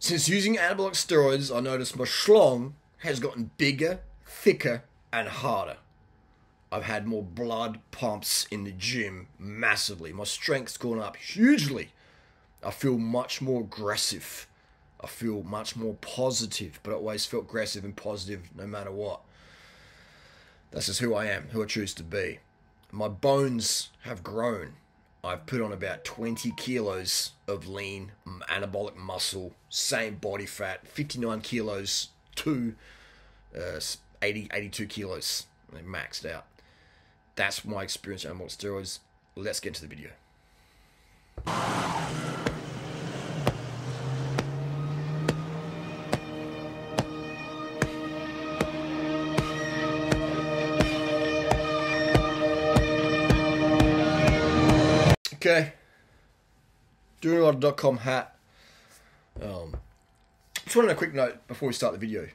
Since using anabolic steroids, I noticed my schlong has gotten bigger, thicker, and harder. I've had more blood pumps in the gym massively. My strength's gone up hugely. I feel much more aggressive. I feel much more positive, but I always felt aggressive and positive no matter what. That's just who I am, who I choose to be. My bones have grown. I've put on about 20 kilos of lean anabolic muscle, same body fat, 59 kilos to 82 kilos. They maxed out. That's my experience with anabolic steroids. Let's get into the video. Okay, Durianrider.com hat. Just want a quick note before we start the video.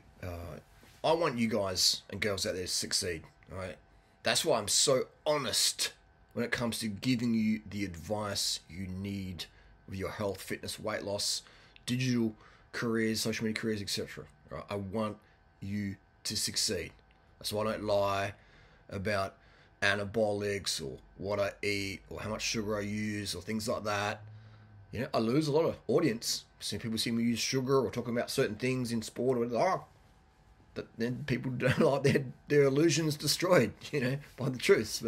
I want you guys and girls out there to succeed, alright? That's why I'm so honest when it comes to giving you the advice you need with your health, fitness, weight loss, digital careers, social media careers, etc. Right? I want you to succeed. That's why I don't lie about anabolics or what I eat or how much sugar I use or things like that. You know, I lose a lot of audience. So people see me use sugar or talking about certain things in sport or but then people don't like their illusions destroyed, you know, by the truths.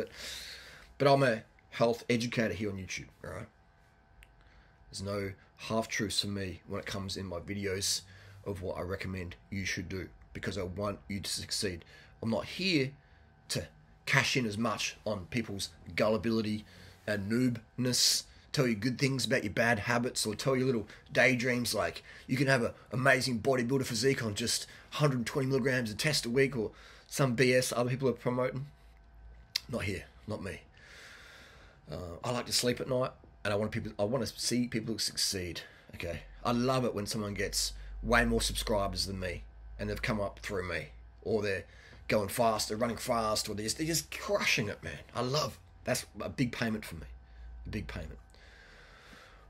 But I'm a health educator here on YouTube, all right? There's no half-truths for me when it comes in my videos of what I recommend you should do because I want you to succeed. I'm not here to cash in as much on people's gullibility and noobness, tell you good things about your bad habits, or tell you little daydreams like you can have an amazing bodybuilder physique on just 120 milligrams of test a week, or some BS other people are promoting. Not here, not me. I like to sleep at night, and I want to see people succeed. Okay, I love it when someone gets way more subscribers than me, and they've come up through me, or they're going fast, they're running fast, or they're just crushing it, man. I love it. That's a big payment for me, a big payment.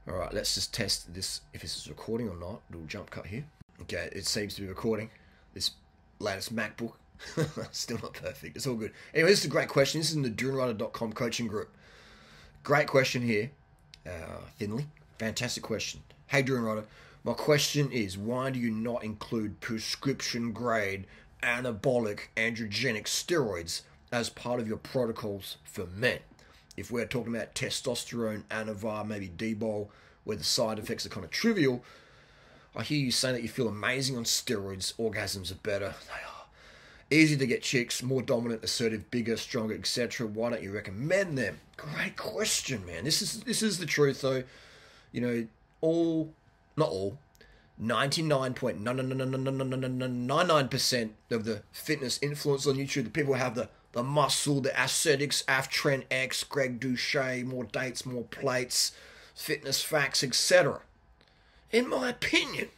All right, let's just test this, if this is recording or not. Little jump cut here. Okay, it seems to be recording. This latest MacBook, still not perfect. It's all good. Anyway, this is a great question. This is in the Durianrider.com coaching group. Great question here, Thinly. Fantastic question. Hey, Durianrider, my question is, why do you not include prescription grade anabolic androgenic steroids as part of your protocols for men? If we're talking about testosterone, Anavar, maybe D-bol, where the side effects are kind of trivial, I hear you saying that you feel amazing on steroids, orgasms are better, they are easy to get chicks, more dominant, assertive, bigger, stronger, etc. Why don't you recommend them? Great question, man. This is the truth, though. You know, not all, 99.99% of the fitness influencers on YouTube, the people who have the muscle, the aesthetics, Trent X, Greg Douchet, more dates, more plates, fitness facts, etc., in my opinion,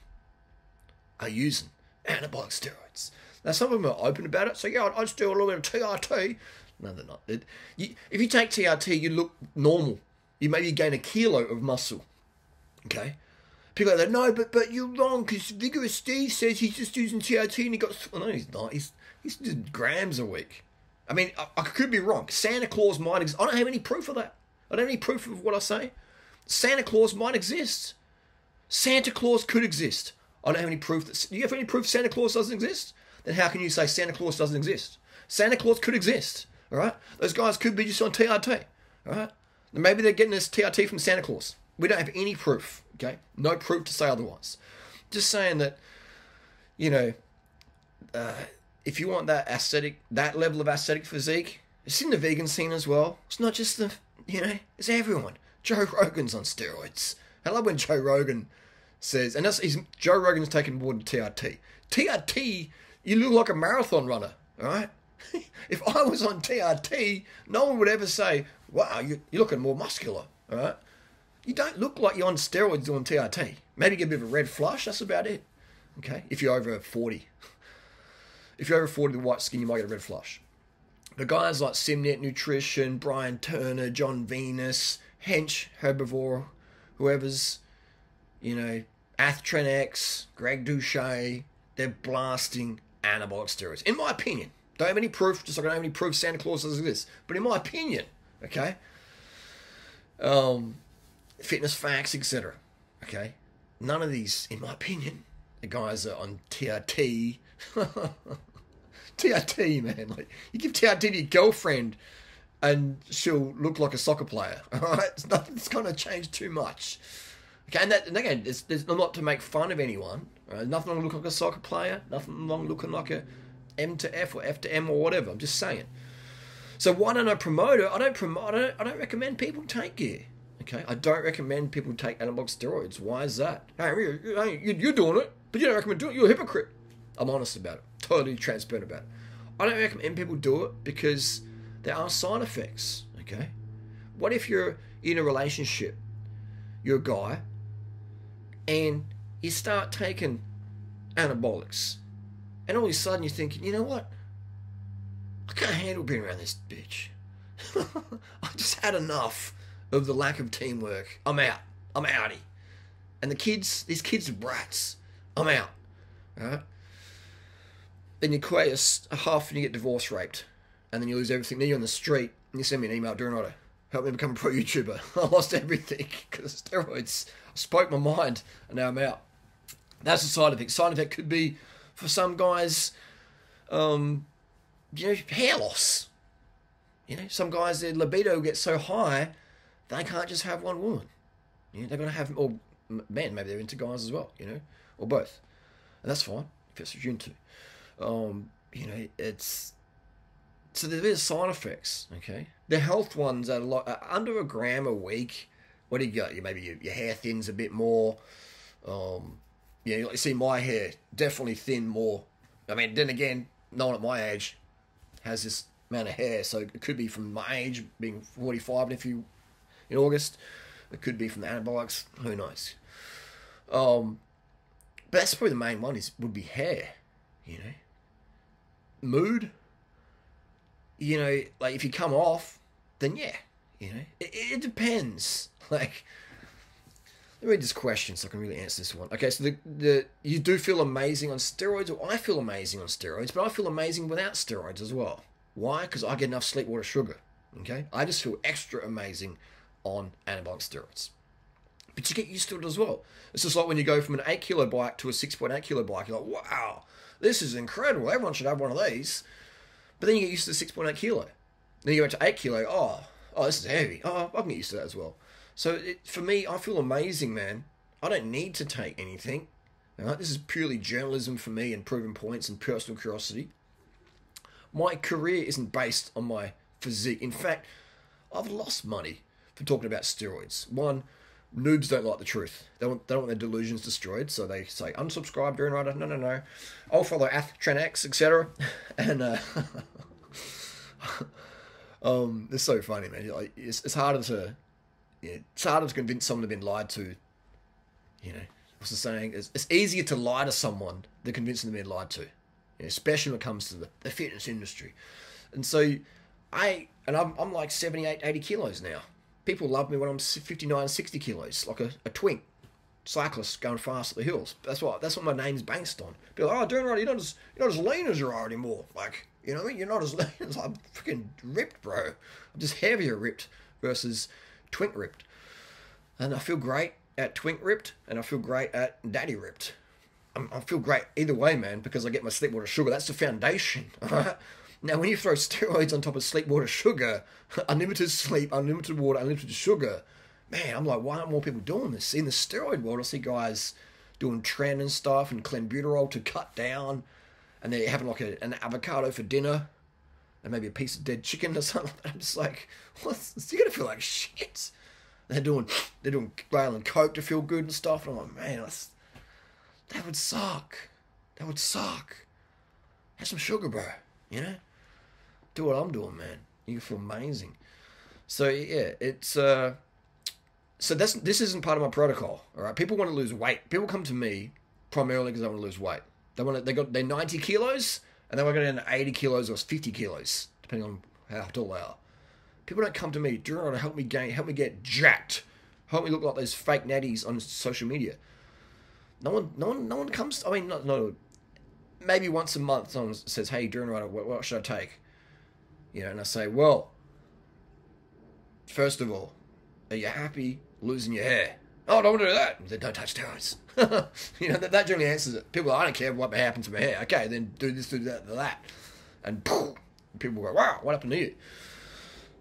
are using anabolic steroids. Now, some of them are open about it. So, yeah, I just do a little bit of TRT. No, they're not. If you take TRT, you look normal. You maybe gain a kilo of muscle. Okay? People are like, no, but you're wrong, because Vigorous Steve says he's just using TRT and he got... Oh, no, he's not. He's just grams a week. I mean, I could be wrong. Santa Claus might exist. I don't have any proof of that. I don't have any proof of what I say. Santa Claus might exist. Santa Claus could exist. I don't have any proof that... Do you have any proof Santa Claus doesn't exist? Then how can you say Santa Claus doesn't exist? Santa Claus could exist, all right? Those guys could be just on TRT, all right? Then maybe they're getting this TRT from Santa Claus. We don't have any proof, okay? No proof to say otherwise. Just saying that, you know, if you want that level of aesthetic physique, it's in the vegan scene as well. It's not just it's everyone. Joe Rogan's on steroids. I love when Joe Rogan says, and Joe Rogan's taken more than TRT. TRT, you look like a marathon runner, all right? If I was on TRT, no one would ever say, wow, you're looking more muscular, all right? You don't look like you're on steroids doing TRT. Maybe get a bit of a red flush, that's about it, okay? If you're over 40. If you're over 40 with white skin, you might get a red flush. The guys like Simnet Nutrition, Brian Turner, John Venus, Hench, Herbivore, whoever's, Athtren X, Greg Douchet, they're blasting anabolic steroids. In my opinion. Don't have any proof, just like I don't have any proof Santa Claus does this. But in my opinion, okay? Fitness facts, etc. Okay? None of these, in my opinion, the guys are on TRT. TRT, man. Like, you give TRT to your girlfriend and she'll look like a soccer player. Alright? Nothing's going to change too much. Okay, and again, there's not to make fun of anyone. Right? Nothing wrong looking like a soccer player. Nothing wrong looking like a M to F or F to M or whatever. I'm just saying. So why don't I promote it? I don't recommend people take it. Okay, I don't recommend people take anabolic steroids. Why is that? Hey, you're doing it, but you don't recommend doing it. You're a hypocrite. I'm honest about it. Totally transparent about it. I don't recommend people do it because there are side effects. Okay, what if you're in a relationship, you're a guy, and you start taking anabolics, and all of a sudden you're thinking, you know what? I can't handle being around this bitch. I just had enough of the lack of teamwork. I'm out. I'm outie. And these kids are brats. I'm out. Alright? Then you create a huff and you get divorce raped. And then you lose everything. Then you're on the street and you send me an email, Durianrider, help me become a pro YouTuber. I lost everything because of steroids. I spoke my mind and now I'm out. That's a side effect. Side effect could be, for some guys, hair loss. Some guys, their libido gets so high, they can't just have one woman. They're going to have, or men, maybe they're into guys as well, or both. And that's fine, if that's what you're into. So there's side effects, okay? The health ones are under a gram a week. What do you got? Maybe your hair thins a bit more. You see my hair definitely thin more. I mean, then again, no one at my age has this amount of hair, so it could be from my age, being 45 in August. It could be from the anabolics. Who knows? But that's probably the main one. Would be hair. Mood. Like if you come off, then yeah. It depends. Like, let me read this question so I can really answer this one. Okay, so you do feel amazing on steroids, or I feel amazing on steroids, but I feel amazing without steroids as well. Why? Because I get enough sleep, water, sugar. Okay, I just feel extra amazing on anabolic steroids. But you get used to it as well. It's just like when you go from an 8 kilo bike to a 6.8 kilo bike. You're like, wow, this is incredible. Everyone should have one of these. But then you get used to the 6.8 kilo. Then you go to 8 kilo. Oh, this is heavy. Oh, I can get used to that as well. So for me, I feel amazing, man. I don't need to take anything. Right? This is purely journalism for me and proving points and personal curiosity. My career isn't based on my physique. In fact, I've lost money for talking about steroids. One, noobs don't like the truth. They don't want their delusions destroyed, so they say, unsubscribe, Durianrider. No. I'll follow Athtren X, etc. And it's so funny, man. Like, it's harder to convince someone they've been lied to. What's the saying? It's easier to lie to someone than convincing them they've been lied to. Especially when it comes to the fitness industry. And so I'm like 78, 80 kilos now. People love me when I'm 59, 60 kilos, like a twink cyclist going fast at the hills. That's what my name's based on. People are like, oh, Durianrider, you're not as lean as you are anymore. Like, you're not as lean as I'm freaking ripped, bro. I'm just heavier ripped versus twink ripped. And I feel great at twink ripped, and I feel great at daddy ripped. I feel great either way, man, because I get my sleep, water, sugar. That's the foundation, all right? Now, when you throw steroids on top of sleep, water, sugar, unlimited sleep, unlimited water, unlimited sugar, man, I'm like, why aren't more people doing this? In the steroid world, I see guys doing tren and stuff and clenbuterol to cut down, and they're having like an avocado for dinner, and maybe a piece of dead chicken or something. I'm just like, you're gonna feel like shit. They're doing whale and coke to feel good and stuff, and I'm like, man, that would suck. That would suck. Have some sugar, bro. Do what I'm doing, man. You feel amazing. So yeah, it's so this isn't part of my protocol. All right, people want to lose weight. People come to me primarily because they want to lose weight. They're 90 kilos and they want to go down to 80 kilos or 50 kilos, depending on how tall they are. People don't come to me, Durianrider, help me get jacked, help me look like those fake natties on social media. No one comes. I mean, not maybe once a month, someone says, "Hey, Durianrider, what should I take?" You know, and I say, "Well, first of all, are you happy losing your hair?" "Oh, I don't want to do that." Then don't touch steroids. You know, that generally answers it. People, I don't care what happened to my hair. Okay, then do this, do that, do that, and poof, people go, "Wow, what happened to you?"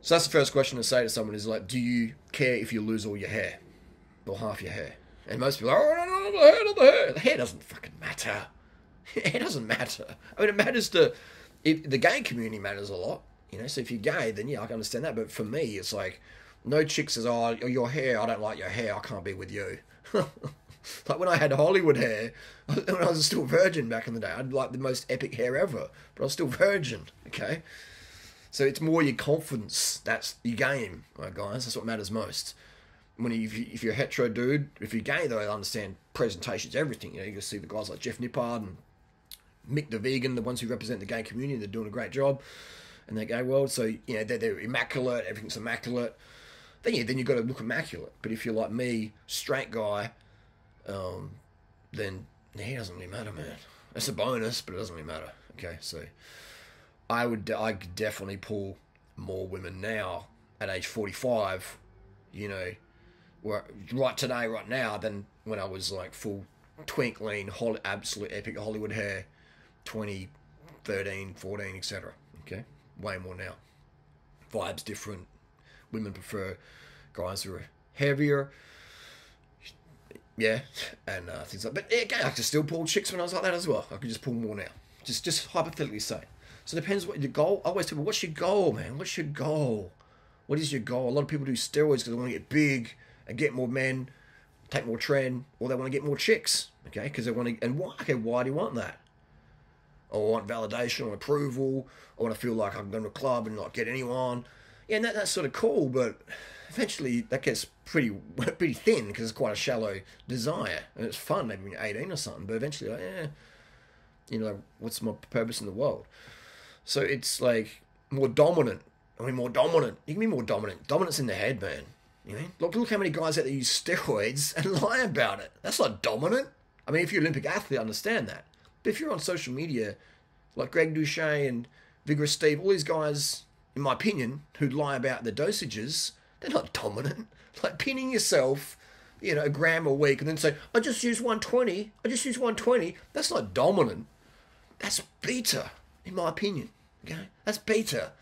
So that's the first question to say to someone is like, "Do you care if you lose all your hair or half your hair?" And most people are, "Oh, no, the hair, not the hair." The hair doesn't fucking matter. It doesn't matter. I mean, it matters if the gay community matters a lot. You know, so if you're gay, then yeah, I can understand that. But for me, it's like, no chick says, "Oh, your hair, I don't like your hair, I can't be with you." Like when I had Hollywood hair, when I was still virgin back in the day, I had like the most epic hair ever, but I was still virgin, okay? So it's more your confidence, that's your game, right, guys? That's what matters most. If you're a hetero dude, if you're gay though, I understand presentation's everything. You know, you can see the guys like Jeff Nippard and Mick the Vegan, the ones who represent the gay community, they're doing a great job in the gay world. So, you know, they're immaculate, everything's immaculate. Then you've got to look immaculate. But if you're like me, straight guy, then it doesn't really matter, man. It's a bonus, but it doesn't really matter. Okay, so I could definitely pull more women now at age 45, you know, right now, than when I was like full twinkling, absolute epic Hollywood hair, 2013, 14, etc. Okay, way more now. Vibes different. Women prefer guys who are heavier. Yeah, and things like that. But again, I could still pull chicks when I was like that as well. I could just pull more now. Just hypothetically say. So it depends what your goal. I always tell people, what's your goal, man? What's your goal? What is your goal? A lot of people do steroids because they want to get big and get more men, take more tren, or they want to get more chicks. Okay, because they want to. And why? Okay, why do you want that? I want validation, or approval. I want to feel like I'm going to a club and not get anyone. Yeah, and that's sort of cool, but eventually that gets pretty thin because it's quite a shallow desire, and it's fun maybe when you're 18 or something. But eventually, like, you know, what's my purpose in the world? So it's like more dominant. I mean, more dominant. You can be more dominant. Dominance in the head, man. You know, look how many guys out there use steroids and lie about it. That's not dominant. I mean, if you're an Olympic athlete, I understand that. But if you're on social media, like Greg Douche and Vigorous Steve, all these guys, in my opinion, who lie about the dosages, they're not dominant. Like pinning yourself, you know, a gram a week and then say, I just use 120. That's not dominant. That's beta, in my opinion. Okay? That's beta.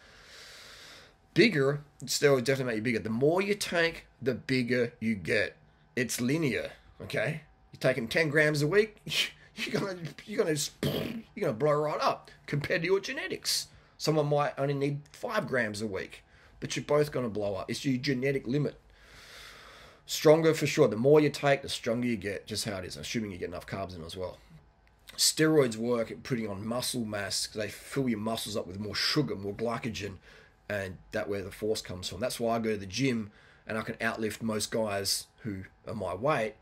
Bigger, steroids definitely make you bigger. The more you take, the bigger you get. It's linear, okay? You're taking 10 grams a week, you're gonna blow right up compared to your genetics. Someone might only need 5 grams a week, but you're both gonna blow up. It's your genetic limit. Stronger for sure. The more you take, the stronger you get. Just how it is. Assuming you get enough carbs in as well. Steroids work at putting on muscle mass because they fill your muscles up with more sugar, more glycogen, and that's where the force comes from. That's why I go to the gym and I can outlift most guys who are my weight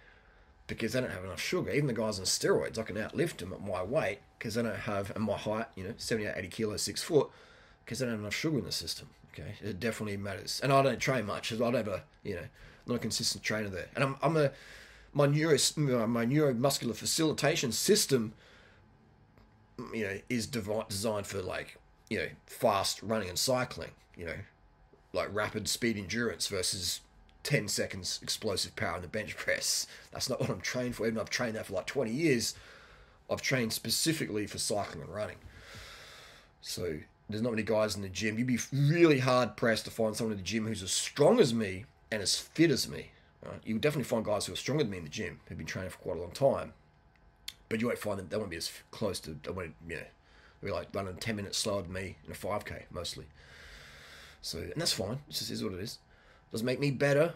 because they don't have enough sugar. Even the guys on steroids, I can outlift them at my weight because they don't have, and my height, you know, 78, 80 kilos, 6 foot, because they don't have enough sugar in the system. Okay, it definitely matters. And I don't train much. I don't have a, you know, not a consistent trainer there. And my neuromuscular facilitation system, you know, is designed for like, you know, fast running and cycling, you know, like rapid speed endurance versus 10 seconds explosive power in the bench press. That's not what I'm trained for. Even though I've trained that for like 20 years, I've trained specifically for cycling and running. So there's not many guys in the gym. You'd be really hard pressed to find someone in the gym who's as strong as me and as fit as me. Right? You'll definitely find guys who are stronger than me in the gym, who've been training for quite a long time. But you won't find them, they won't be as close to, they won't, you know, they'll be like running 10 minutes slower than me in a 5K, mostly. So, and that's fine. It just is what it is. Doesn't make me better.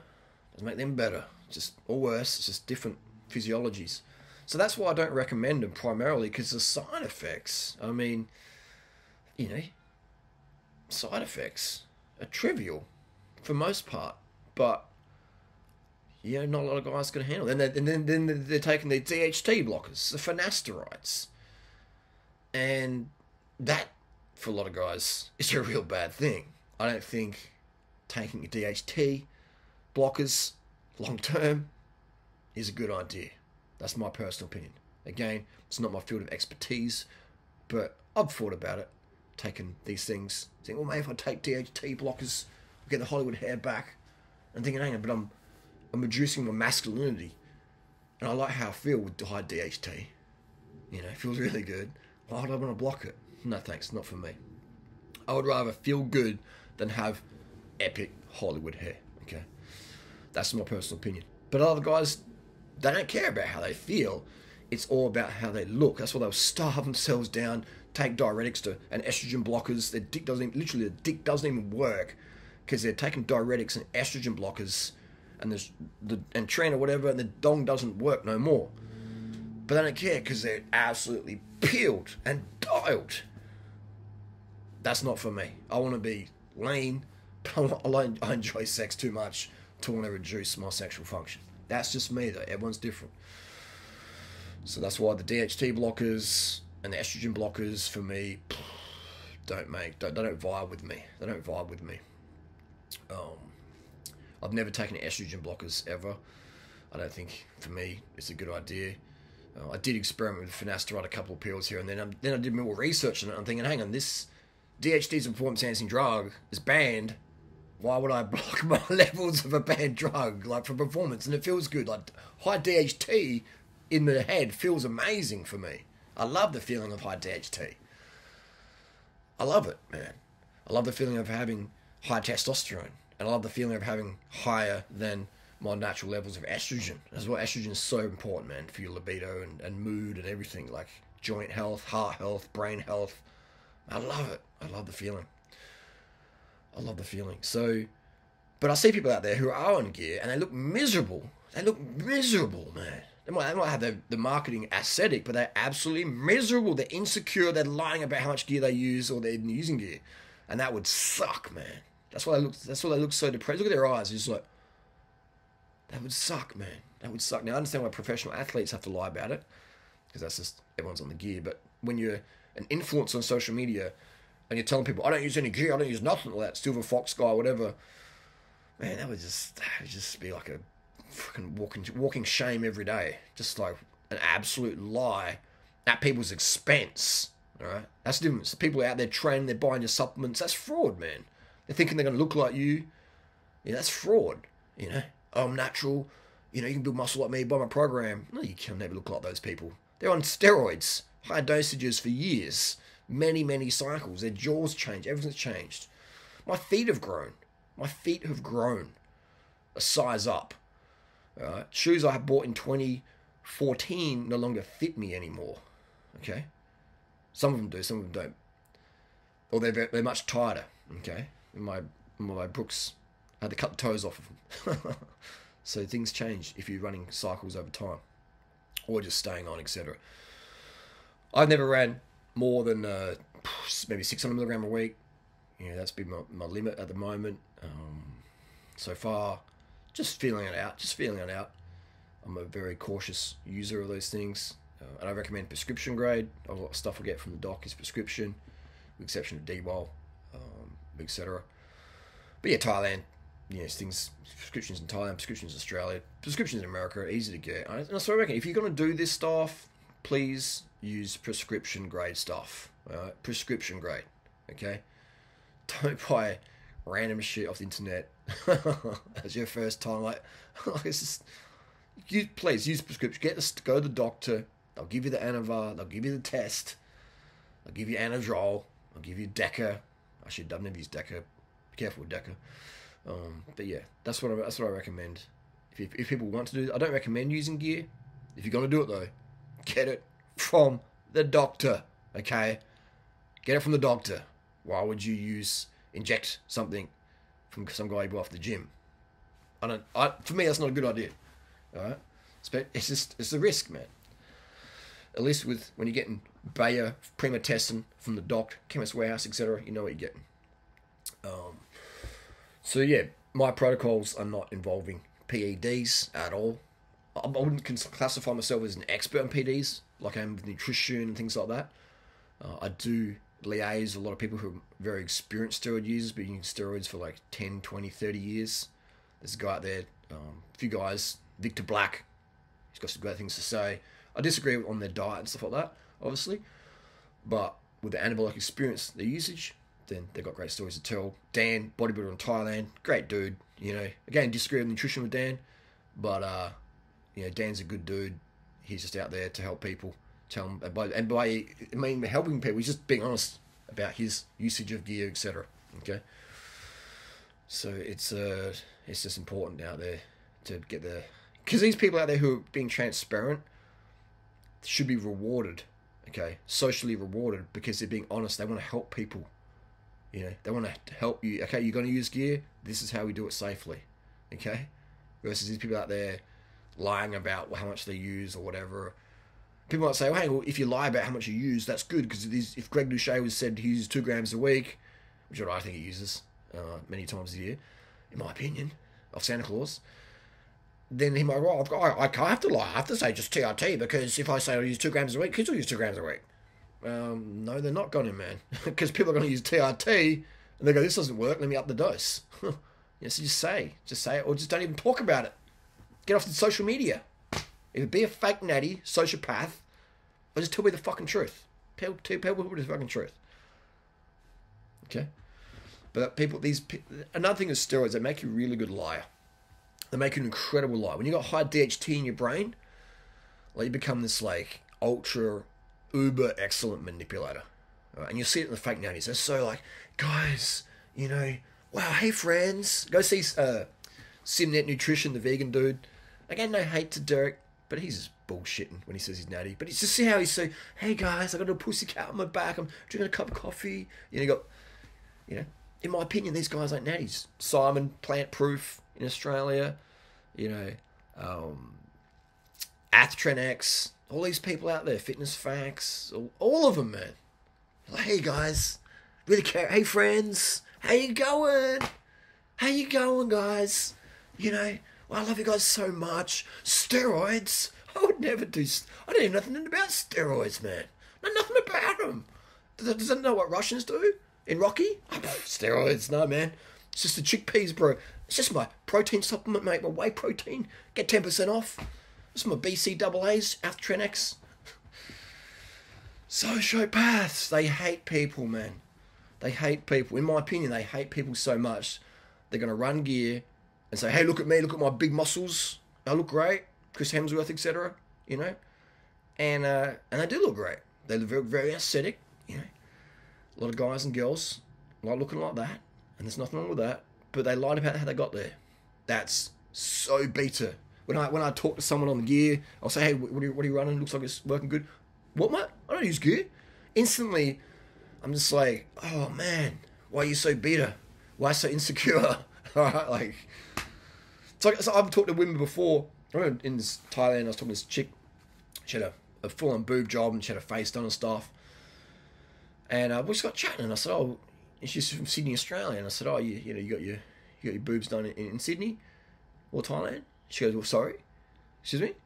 Doesn't make them better. Just, or worse, it's just different physiologies. So that's why I don't recommend them primarily, because the side effects, I mean, you know, side effects are trivial for most part, but you know, not a lot of guys can handle it. And then they're taking their DHT blockers, the finasteride, and that for a lot of guys is a real bad thing. I don't think taking DHT blockers long term is a good idea. That's my personal opinion. Again, it's not my field of expertise, but I've thought about it, taken these things, thinking, well, maybe if I take DHT blockers, I'll get the Hollywood hair back, and thinking, hang on, but I'm reducing my masculinity, and I like how I feel with high DHT. You know, it feels really good. Why would I want to block it? No thanks, not for me. I would rather feel good than have epic Hollywood hair, okay? That's my personal opinion. But other guys, they don't care about how they feel. It's all about how they look. That's why they'll starve themselves down, take diuretics and estrogen blockers. Their dick doesn't even work because they're taking diuretics and estrogen blockers and train or whatever, and the dong doesn't work no more. But they don't care because they're absolutely peeled and dialed. That's not for me. I want to be lean, but I enjoy sex too much to want to reduce my sexual function. That's just me though. Everyone's different. So that's why the DHT blockers and the estrogen blockers for me they don't vibe with me. They don't vibe with me. I've never taken estrogen blockers ever. I don't think for me it's a good idea. I did experiment with finasteride, a couple of pills here and then. Then I did more research on it. I'm thinking, hang on, this DHT is a performance-enhancing drug. It's banned. Why would I block my levels of a banned drug, like for performance? And it feels good. Like high DHT in the head feels amazing for me. I love the feeling of high DHT. I love it, man. I love the feeling of having high testosterone. And I love the feeling of having higher than my natural levels of estrogen. That's why estrogen is so important, man, for your libido and mood and everything, like joint health, heart health, brain health. I love it. I love the feeling. I love the feeling. So, but I see people out there who are on gear and they look miserable. They look miserable, man. They might have the marketing aesthetic, but they're absolutely miserable. They're insecure. They're lying about how much gear they use or they're using gear. And that would suck, man. That's why they look so depressed. Look at their eyes. It's just like, that would suck, man. That would suck. Now, I understand why professional athletes have to lie about it, because that's just, everyone's on the gear. But when you're an influencer on social media, and you're telling people, I don't use any gear, I don't use nothing like that, Silver Fox guy, whatever, man, that would just be like a fucking walking shame every day. Just like an absolute lie at people's expense, all right? That's the difference. The people out there training, they're buying your supplements, that's fraud, man. They're thinking they're going to look like you. Yeah, that's fraud, you know? Oh, I'm natural. You know, you can build muscle like me, buy my program. No, you can never look like those people. They're on steroids, high dosages for years. Many, many cycles. Their jaws change. Everything's changed. My feet have grown. My feet have grown a size up. All right? Shoes I had bought in 2014 no longer fit me anymore. Okay? Some of them do, some of them don't. Or they're much tighter. Okay? My Brooks, I had to cut the toes off of them. So things change if you're running cycles over time. Or just staying on, etc. I've never ran more than maybe 600 milligram a week. Yeah, that's been my limit at the moment. So far, just feeling it out. I'm a very cautious user of those things. And I recommend prescription grade. A lot of stuff I get from the doc is prescription, with the exception of D-Bol, etc. But yeah, Thailand, things, prescriptions in Thailand, prescriptions in Australia, prescriptions in America are easy to get. And so I reckon if you're going to do this stuff, please use prescription grade stuff. Prescription grade, okay? Don't buy random shit off the internet as your first time. Please use prescription. Go to the doctor. They'll give you the Anavar. They'll give you the test. They'll give you Anadrol. They'll give you Deca. Actually, I've never used Deca. Be careful with Deca. But yeah, that's what I recommend. If people want to do it, I don't recommend using gear. If you're going to do it though, get it from the doctor, okay? Get it from the doctor. Why would you inject something from some guy you bought off the gym? For me, that's not a good idea. All right? It's a risk, man. At least when you're getting Bayer, Prima Tessin from the doc, Chemist Warehouse, etc., you know what you're getting. So yeah, my protocols are not involving PEDs at all. I wouldn't classify myself as an expert in PEDs, like I am with nutrition and things like that. I do liaise with a lot of people who are very experienced steroid users, been using steroids for like 10, 20, 30 years. There's a guy out there, a few guys, Victor Black, He's got some great things to say. I disagree on their diet and stuff like that, obviously. But with the anabolic experience, the usage, then they've got great stories to tell. Dan, bodybuilder in Thailand, great dude. Again, disagree on nutrition with Dan, but Dan's a good dude. He's just out there to help people. Tell him, and by helping people, he's just being honest about his usage of gear, etc. Okay, so it's just important out there to get because these people out there who are being transparent should be rewarded. Okay, socially rewarded because they're being honest. They want to help people. They want to help you. Okay, you're going to use gear. This is how we do it safely. Okay, versus these people out there lying about how much they use or whatever. People might say, well, hey, well, if you lie about how much you use, that's good, because if Greg Doucet was said he uses 2 grams a week, which I think he uses many times a year, in my opinion, of Santa Claus, then he might, well, I can't have to lie. I have to say just TRT, because if I say I use 2 grams a week, kids will use 2 grams a week. No, they're not going to, man. Because people are going to use TRT, and they go, this doesn't work, let me up the dose. So just say it, or just don't even talk about it. Get off the social media. Either be a fake natty, sociopath, or just tell me the fucking truth. Tell people the fucking truth. Okay? But another thing is steroids, they make you a really good liar. They make you an incredible liar. When you got high DHT in your brain, you become this ultra, uber excellent manipulator. Right? And you'll see it in the fake natties. They're so guys, wow, hey friends. Go see Simnet Nutrition, the vegan dude. Again, no hate to Derek, but he's just bullshitting when he says he's natty. But it's just see how he's so, hey guys, I got a pussy cat on my back, I'm drinking a cup of coffee. In my opinion, these guys ain't natties. Simon, Plant Proof in Australia, Athtrenex, all these people out there, Fitness Facts, all of them, man. Hey guys, really care. Hey friends, how you going? How you going, guys? Well, I love you guys so much. Steroids? I would never do... I don't even know nothing about steroids, man. I know nothing about them. Does that know what Russians do in Rocky? Steroids, no, man. It's just the chickpeas, bro. It's just my protein supplement, mate. My whey protein. Get 10% off. It's my BCAAs, Athtrenex. Sociopaths. They hate people, man. They hate people. In my opinion, they hate people so much. They're going to run gear and say, hey, look at me, look at my big muscles. I look great. Chris Hemsworth, etc. And they do look great. They look very, very aesthetic. A lot of guys and girls like looking like that, and there's nothing wrong with that. But they lied about how they got there. That's so beta. When I talk to someone on the gear, I'll say, hey, what are you running? Looks like it's working good. What, mate? I don't use gear. Instantly, I'm just like, oh man, why are you so beta? Why so insecure? Alright, so I've talked to women before. I remember in Thailand, I was talking to this chick. She had a full-on boob job and she had a face done and stuff. And we just got chatting, and I said, oh, and she's from Sydney, Australia. And I said, oh, you got your boobs done in Sydney or Thailand? She goes, well, sorry, excuse me. And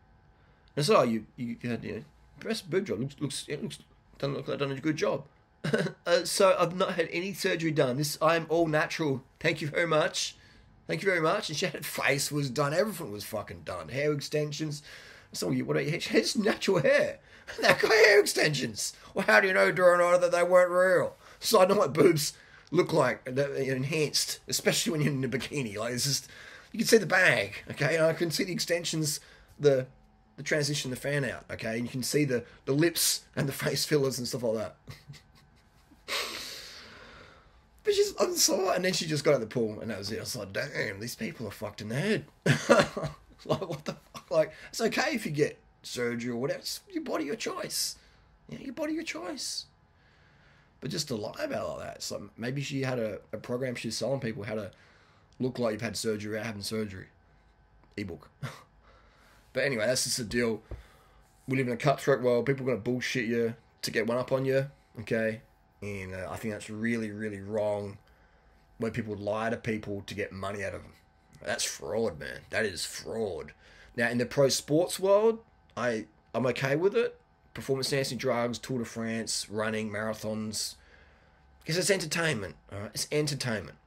I said, oh, you had breast boob job. Doesn't look like I've done a good job. So I've not had any surgery done. I'm all natural. Thank you very much. Thank you very much. And she had face was done. Everything was fucking done. Hair extensions. So what are you? She has natural hair. They've got hair extensions. Well, how do you know, Durianrider, that they weren't real? So I know what boobs look like. They're enhanced, especially when you're in a bikini. It's just, you can see the bag, okay? And I can see the extensions, the transition, the fan out, okay? And you can see the lips and the face fillers and stuff like that. But she's unsaw, and then she just got out the pool, and that was it. I was like, damn, these people are fucked in the head. What the fuck? It's okay if you get surgery or whatever. It's your body, your choice. Your body, your choice. But just to lie about it like that, it's like maybe she had a program she's selling people how to look like you've had surgery without having surgery. Ebook. But anyway, that's just the deal. We live in a cutthroat world. People are going to bullshit you to get one up on you, okay? And I think that's really, really wrong when people lie to people to get money out of them. That's fraud, man. That is fraud. Now, in the pro sports world, I'm okay with it. Performance enhancing drugs, Tour de France, running, marathons. Because it's entertainment, all right? It's entertainment.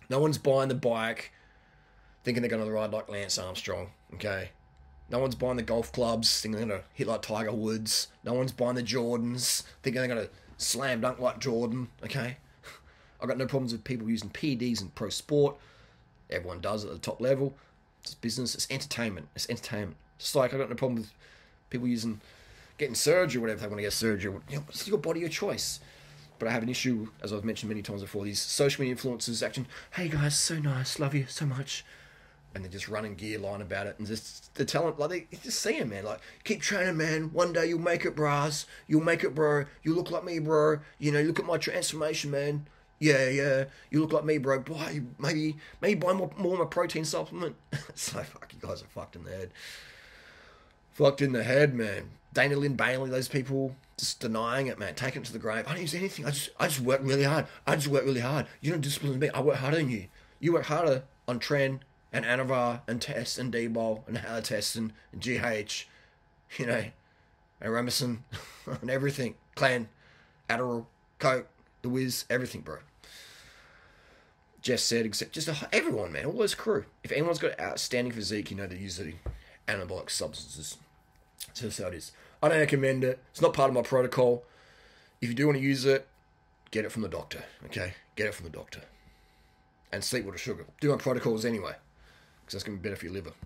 No one's buying the bike thinking they're going to ride like Lance Armstrong, okay? No one's buying the golf clubs thinking they're going to hit like Tiger Woods. No one's buying the Jordans thinking they're going to slam dunk like Jordan, okay? I've got no problems with people using PEDs in pro sport. Everyone does it at the top level. It's business. It's entertainment. It's entertainment. Just like I've got no problem with people getting surgery or whatever they want to get surgery. You know, it's your body, your choice. But I have an issue, as I've mentioned many times before, these social media influencers acting, hey guys, so nice, love you so much. And they're just running gear line about it. And they're telling, like, they just see him, man. Like, keep training, man. One day you'll make it, bras. You'll make it, bro. You look like me, bro. You know, look at my transformation, man. Yeah. You look like me, bro. Boy, maybe buy more of my protein supplement. It's like, fuck, you guys are fucked in the head. Fucked in the head, man. Dana Lynn Bailey, those people just denying it, man. Taking it to the grave. I don't use anything. I just work really hard. You don't discipline me. I work harder than you. You work harder on Tren and Anavar and Test and D-Bol and Halitest and GH, you know, and Ramison and everything. Clan, Adderall, Coke, The Wiz, everything, bro. Jeff said, except just everyone, man, all those crew. If anyone's got outstanding physique, you know, they use the anabolic substances. So that's how it is. I don't recommend it. It's not part of my protocol. If you do want to use it, get it from the doctor, okay? Get it from the doctor. And sleep with a sugar. Do my protocols anyway, because that's going to be better for your liver.